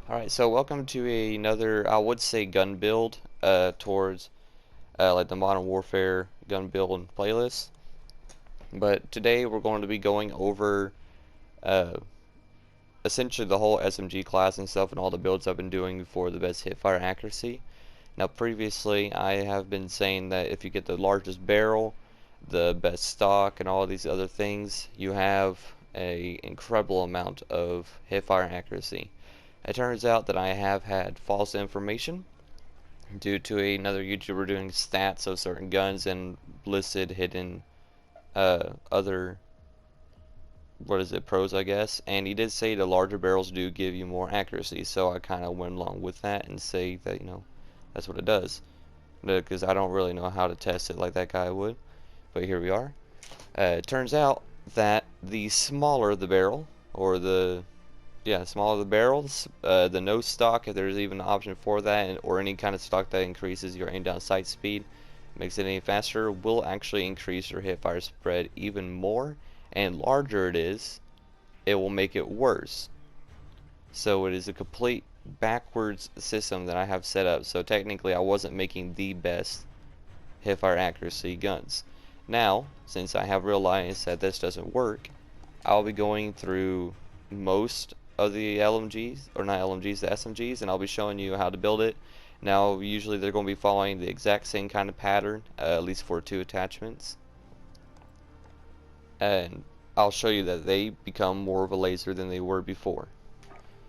Alright, so welcome to another, I would say, gun build towards like the Modern Warfare gun build and playlist. But today we're going to be going over uh, essentially the whole SMG class and stuff and all the builds I've been doing for the best hipfire accuracy. Now previously I have been saying that if you get the largest barrel, the best stock, and all these other things, you have a incredible amount of hipfire accuracy. It turns out that I have had false information due to another YouTuber doing stats of certain guns and listed hidden other, what is it, pros I guess, and he did say the larger barrels do give you more accuracy, so I kind of went along with that and say that, that's what it does, because I don't really know how to test it like that guy would, but here we are. It turns out that the smaller the barrel, or the smaller the barrels, the no stock, if there's even an option for that, or any kind of stock that increases your aim down sight speed, makes it any faster, will actually increase your hip fire spread even more, and larger it is, it will make it worse. So it is a complete backwards system that I have set up. So technically I wasn't making the best hip fire accuracy guns. Now, since I have realized that this doesn't work, I'll be going through most of the LMGs, or not LMGs, the SMGs, and I'll be showing you how to build it. Now, usually they're going to be following the exact same kind of pattern, at least for 2 attachments. And I'll show you that they become more of a laser than they were before.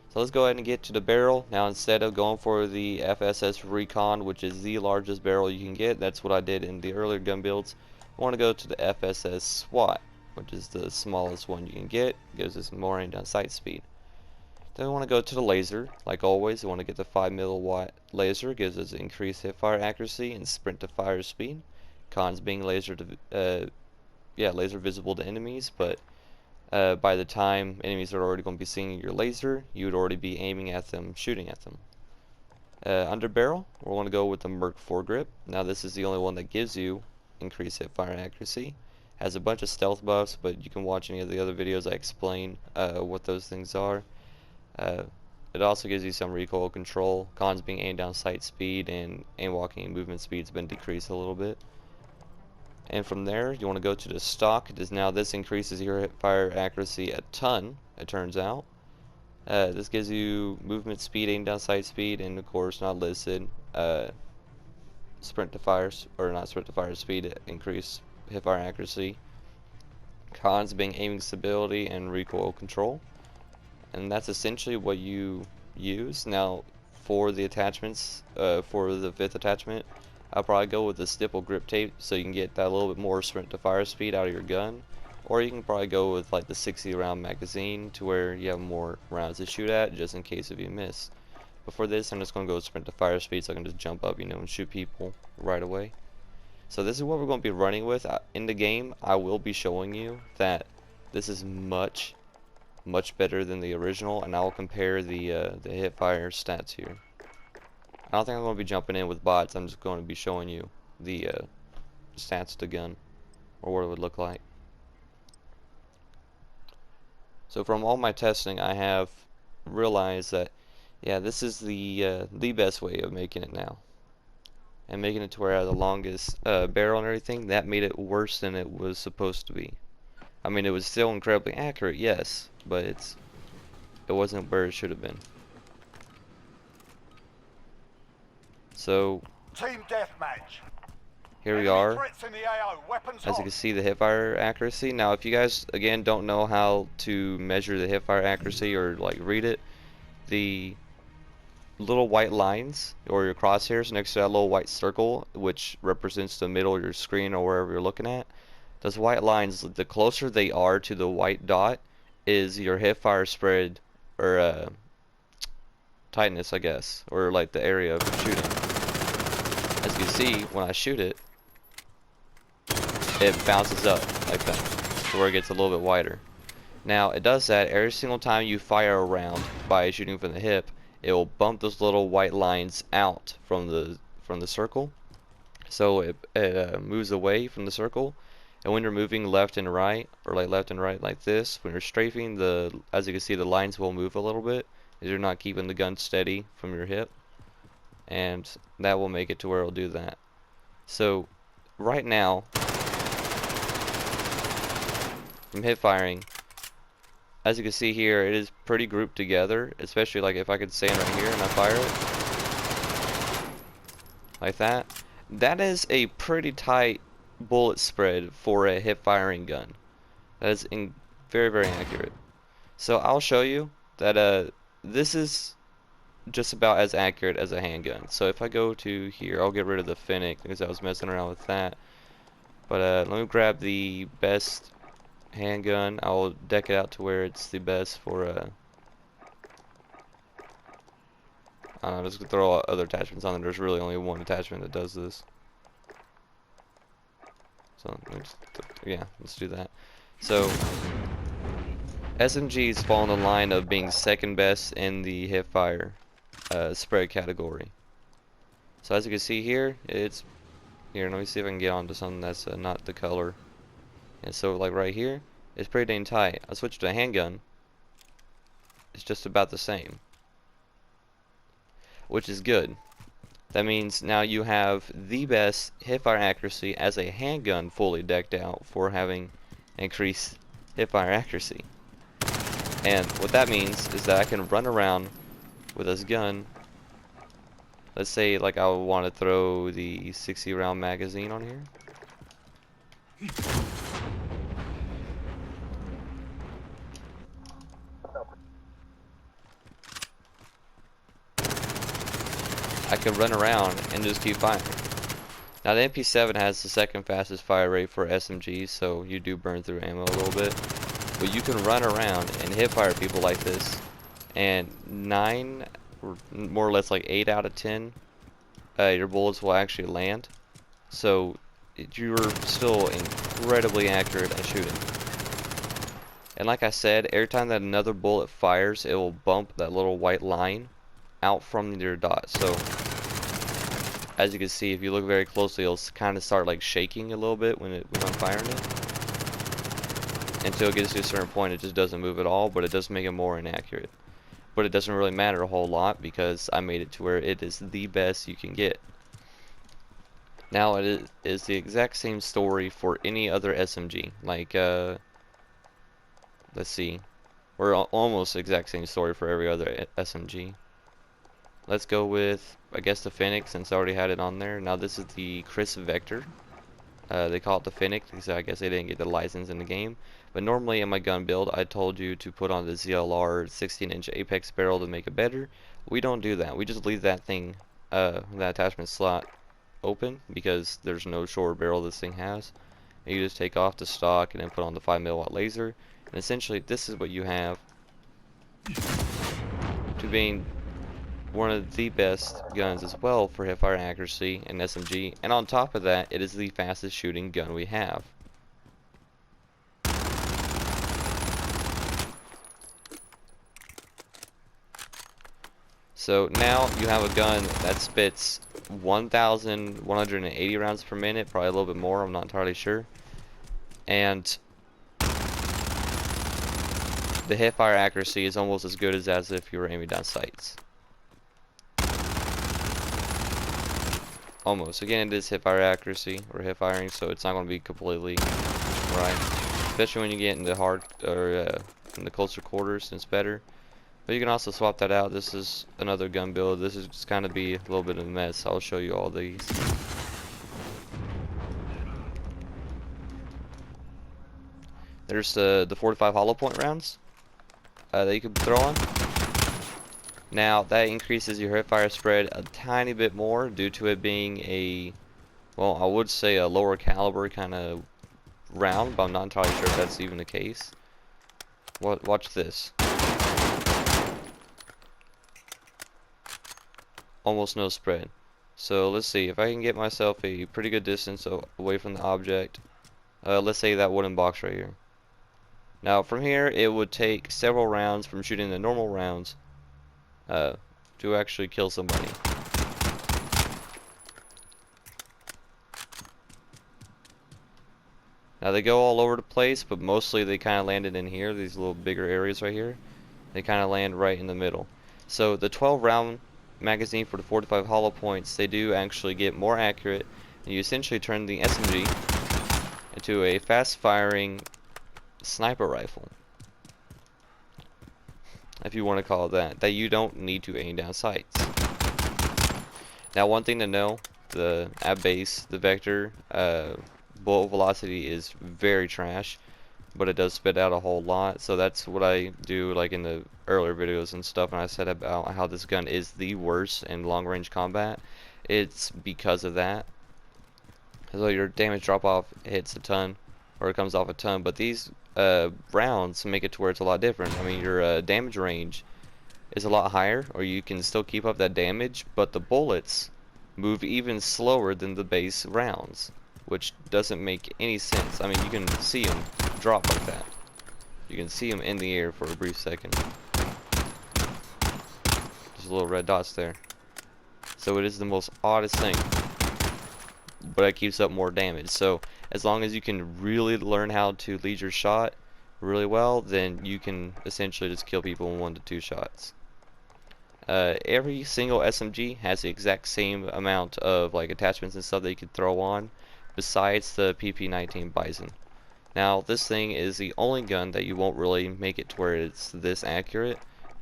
So let's go ahead and get to the barrel. Now, instead of going for the FSS Recon, which is the largest barrel you can get, that's what I did in the earlier gun builds, I want to go to the FSS SWAT, which is the smallest one you can get. It gives us more aim down sight speed. Then we want to go to the laser. Like always, we want to get the 5 milliwatt laser. It gives us increased hip fire accuracy and sprint to fire speed. Cons being laser visible to enemies, but by the time enemies are already going to be seeing your laser, you would already be aiming at them, shooting at them. Under barrel, we want to go with the Merc foregrip. Now this is the only one that gives you increased hip fire accuracy. Has a bunch of stealth buffs, but you can watch any of the other videos I explain what those things are. It also gives you some recoil control. Cons being aim down sight speed, and aim walking and movement speed's been decreased a little bit. And from there, you want to go to the stock. Now this increases your hip fire accuracy a ton, it turns out. This gives you movement speed, aim down sight speed, and of course not listed, sprint to fire, or not sprint to fire speed, increase hip fire accuracy. Cons being aiming stability and recoil control. And that's essentially what you use. Now for the attachments, for the 5th attachment, I'll probably go with the stipple grip tape, so you can get that little bit more sprint to fire speed out of your gun. Or you can probably go with like the 60 round magazine, to where you have more rounds to shoot at, just in case if you miss. But for this, I'm just going to go with sprint to fire speed, so I can just jump up, and shoot people right away. So this is what we're going to be running with. In the game, I will be showing you that this is much better than the original, and I'll compare the hip fire stats here. I don't think I'm going to be jumping in with bots. I'm just going to be showing you the stats to gun, or what it would look like. So from all my testing, I have realized that, yeah, this is the best way of making it now. And making it to where I have the longest barrel and everything, that made it worse than it was supposed to be. I mean, it was still incredibly accurate, yes, but it wasn't where it should have been. So Team deathmatch. here we are. As As you can see, the hipfire accuracy. Now, if you guys again don't know how to measure the hipfire accuracy or like read it, the little white lines or your crosshairs next to that little white circle, which represents the middle of your screen or wherever you're looking at, those white lines, the closer they are to the white dot, is your hipfire spread, or tightness, I guess, or like the area of shooting. As you can see, when I shoot it, it bounces up like that, to where it gets a little bit wider. Now, it does that every single time you fire a round by shooting from the hip. It will bump those little white lines out from the circle, so it moves away from the circle. And when you're moving left and right, or like left and right like this, when you're strafing, as you can see, the lines will move a little bit, is you're not keeping the gun steady from your hip, and that will make it to where it'll do that. So right now, from hip firing, as you can see here, it is pretty grouped together, especially like if I could stand right here and I fire it like that. That is a pretty tight bullet spread for a hip firing gun. That is very, very accurate. So I'll show you that this is just about as accurate as a handgun. So if I go to here, I'll get rid of the Fennec because I was messing around with that. But let me grab the best handgun. I'll deck it out to where it's the best for I don't know, just throw other attachments on there. There's really only one attachment that does this. So yeah, let's do that. So SMGs fall in the line of being second best in the hip fire spread category. So as you can see here, it's here. Let me see if I can get onto something that's not the color. And so like right here, it's pretty dang tight. I switched to a handgun. It's just about the same, which is good. That means now you have the best hipfire accuracy as a handgun fully decked out for having increased hipfire accuracy. And what that means is that I can run around with this gun. Let's say like I would want to throw the 60 round magazine on here. I can run around and just keep firing. Now the MP7 has the second fastest fire rate for SMGs, so you do burn through ammo a little bit. But you can run around and hip fire people like this, and 9, or more or less like 8 out of 10, your bullets will actually land. So you're still incredibly accurate at shooting. And like I said, every time that another bullet fires, it will bump that little white line out from your dot. So as you can see, if you look very closely, it'll kind of start like shaking a little bit when I'm firing it. Until it gets to a certain point, it just doesn't move at all, but it does make it more inaccurate. But it doesn't really matter a whole lot because I made it to where it is the best you can get. Now it is the exact same story for any other SMG. Like let's see, we're almost the exact same story for every other SMG. Let's go with, I guess, the Fennec, since I already had it on there. Now this is the Chris Vector. They call it the Fennec because I guess they didn't get the license in the game. But normally in my gun build, I told you to put on the ZLR 16-inch Apex barrel to make it better. We don't do that. We just leave that thing, that attachment slot open because there's no shorter barrel this thing has. And you just take off the stock and then put on the 5mm laser. And essentially, this is what you have to being one of the best guns as well for hipfire accuracy and SMG, and on top of that, it is the fastest shooting gun we have. So now you have a gun that spits 1,180 rounds per minute, probably a little bit more, I'm not entirely sure. And the hipfire accuracy is almost as good as if you were aiming down sights. Almost. Again, it is hipfire accuracy or hip firing, so it's not going to be completely right. Especially when you get into hard or in the closer quarters, it's better. But you can also swap that out. This is another gun build. This is just kind of be a little bit of a mess. I'll show you all these. There's the 45 hollow point rounds that you can throw on. Now that increases your hipfire spread a tiny bit more due to it being a, well, I would say a lower caliber kind of round, but I'm not entirely sure if that's even the case. Watch this. Almost no spread. So let's see if I can get myself a pretty good distance away from the object. Let's say that wooden box right here. Now from here it would take several rounds from shooting the normal rounds to actually kill somebody. Now they go all over the place, but mostly they kind of landed in here, these little bigger areas right here. They kind of land right in the middle. So the 12 round magazine for the 45 hollow points, they do actually get more accurate, and you essentially turn the SMG into a fast firing sniper rifle, if you want to call it that you don't need to aim down sights. Now, one thing to know, at base, the Vector bullet velocity is very trash, but it does spit out a whole lot. So that's what I do, like in the earlier videos and stuff, and I said about how this gun is the worst in long range combat. It's because of that. So your damage drop off hits a ton, or it comes off a ton, but these rounds make it to where it's a lot different. I mean, your damage range is a lot higher, or you can still keep up that damage, but the bullets move even slower than the base rounds, which doesn't make any sense. I mean, you can see them drop like that. You can see them in the air for a brief second. Just little red dots there. So it is the most oddest thing, but it keeps up more damage. So as long as you can really learn how to lead your shot really well, then you can essentially just kill people in 1 to 2 shots. Every single SMG has the exact same amount of like attachments and stuff that you can throw on, besides the PP-19 Bizon. Now, this thing is the only gun that you won't really make it to where it's this accurate,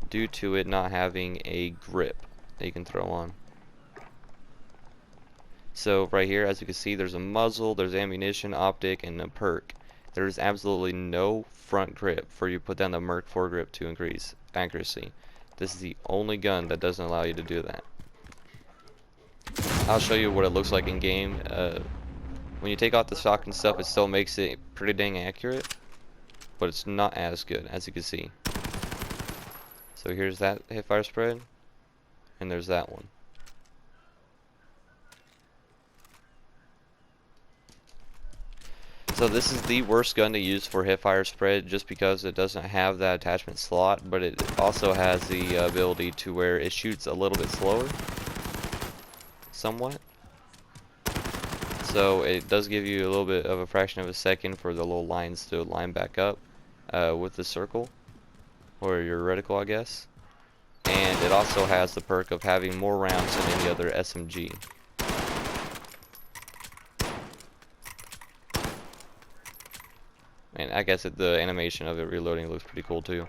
due to it not having a grip that you can throw on. So right here, as you can see, there's a muzzle, there's ammunition, optic, and a perk. There's absolutely no front grip for you to put down the Merc foregrip to increase accuracy. This is the only gun that doesn't allow you to do that. I'll show you what it looks like in game. When you take off the stock and stuff, it still makes it pretty dang accurate, but it's not as good, as you can see. So here's that hip fire spread, and there's that one. So this is the worst gun to use for hip fire spread, just because it doesn't have that attachment slot, but it also has the ability to where it shoots a little bit slower, somewhat. So it does give you a little bit of a fraction of a second for the little lines to line back up with the circle, or your reticle, I guess. And it also has the perk of having more rounds than any other SMG. And I guess the animation of it reloading looks pretty cool too.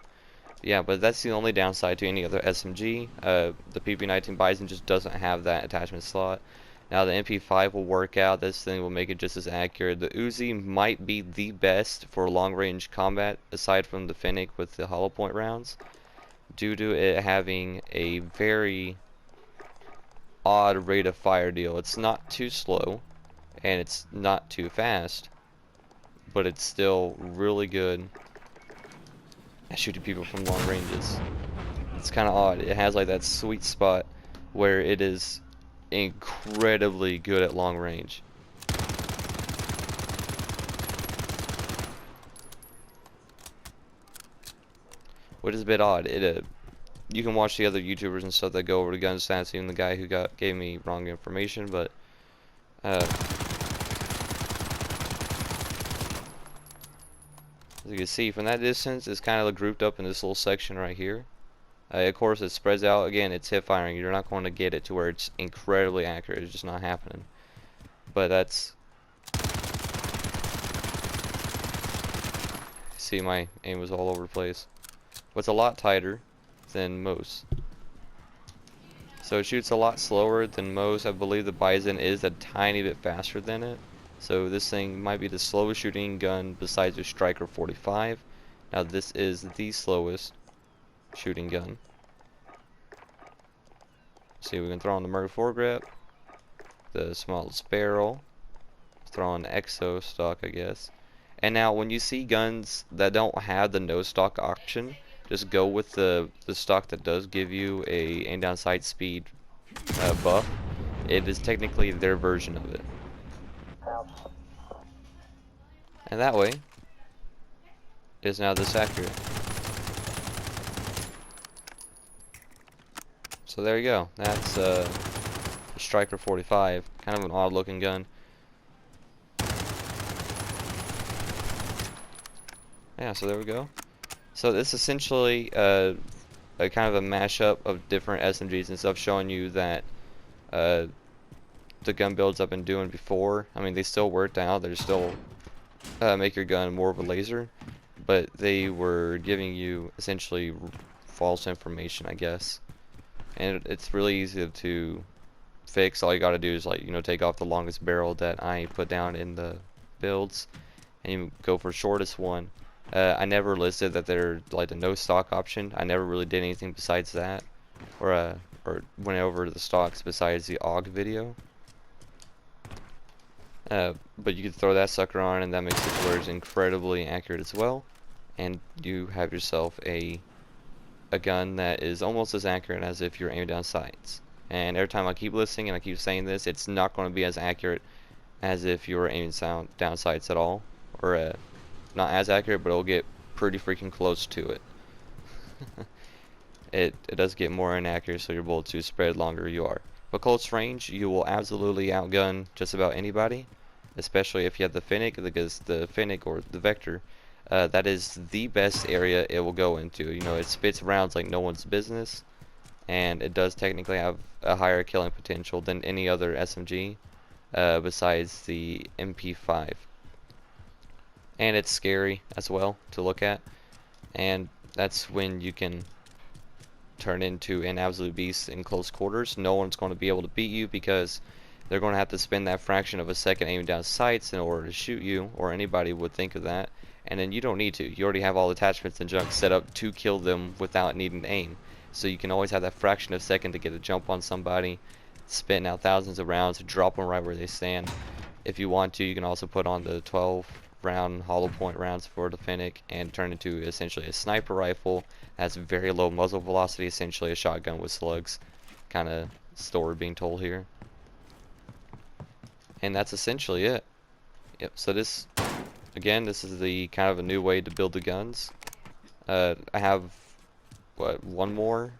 Yeah, but that's the only downside to any other SMG. The PP-19 Bizon just doesn't have that attachment slot. Now the MP5 will work out. This thing will make it just as accurate. The Uzi might be the best for long-range combat, aside from the Fennec with the hollow point rounds, due to it having a very odd rate of fire deal. It's not too slow, and it's not too fast, but it's still really good at shooting people from long ranges. It's kind of odd. It has like that sweet spot where it is incredibly good at long range. Which is a bit odd. You can watch the other YouTubers and stuff that go over to gun stats, even the guy who gave me wrong information, but as you can see from that distance, it's kind of grouped up in this little section right here. Of course, it spreads out. Again, it's hip firing. You're not going to get it to where it's incredibly accurate. It's just not happening. But that's... See, my aim was all over the place. But it's a lot tighter than most. So it shoots a lot slower than most. I believe the Bizon is a tiny bit faster than it. So this thing might be the slowest shooting gun besides the Striker 45. Now this is the slowest shooting gun. See, we can throw on the Merc foregrip, the smallest barrel, throw on exo stock, I guess. And now when you see guns that don't have the no stock option, just go with the stock that does give you a aim down sight speed buff. It is technically their version of it. And that way, it is now this accurate. So there you go. That's the Striker 45. Kind of an odd looking gun. Yeah, so there we go. So this essentially a kind of a mashup of different SMGs and stuff, showing you that uh, the gun builds I've been doing before, I mean, they still worked out. They're still make your gun more of a laser, but they were giving you essentially false information, I guess. And it's really easy to fix. All you gotta do is, like, you know, take off the longest barrel that I put down in the builds, and you go for shortest one. I never listed that they're like the no stock option. I never really did anything besides that, or went over the stocks besides the AUG video. But you could throw that sucker on, and that makes it where it's incredibly accurate as well, and you have yourself a gun that is almost as accurate as if you're aiming down sights. And every time I keep listening and I keep saying this, it's not going to be as accurate as if you were aiming down sights at all, or not as accurate, but it'll get pretty freaking close to it. It does get more inaccurate, so your bullets do spread longer you are. But close range, you will absolutely outgun just about anybody, especially if you have the Fennec, because the Fennec or the Vector, that is the best area it will go into. You know, it spits rounds like no one's business, and it does technically have a higher killing potential than any other SMG besides the MP5. And it's scary as well to look at, and that's when you can turn into an absolute beast in close quarters. No one's going to be able to beat you because they're going to have to spend that fraction of a second aiming down sights in order to shoot you, or anybody would think of that. And then you don't need to. You already have all the attachments and junk set up to kill them without needing to aim. So you can always have that fraction of a second to get a jump on somebody, spitting out thousands of rounds, drop them right where they stand. If you want to, you can also put on the 12-round hollow point rounds for the Fennec and turn into essentially a sniper rifle. Has very low muzzle velocity, essentially a shotgun with slugs. Kind of story being told here. And that's essentially it. Yep, so this, again, this is the kind of a new way to build the guns. I have, what, one more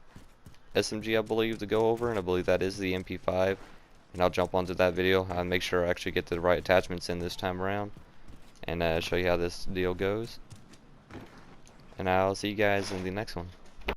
SMG I believe to go over, and I believe that is the MP5. And I'll jump onto that video and make sure I actually get the right attachments in this time around, and show you how this deal goes. And I'll see you guys in the next one.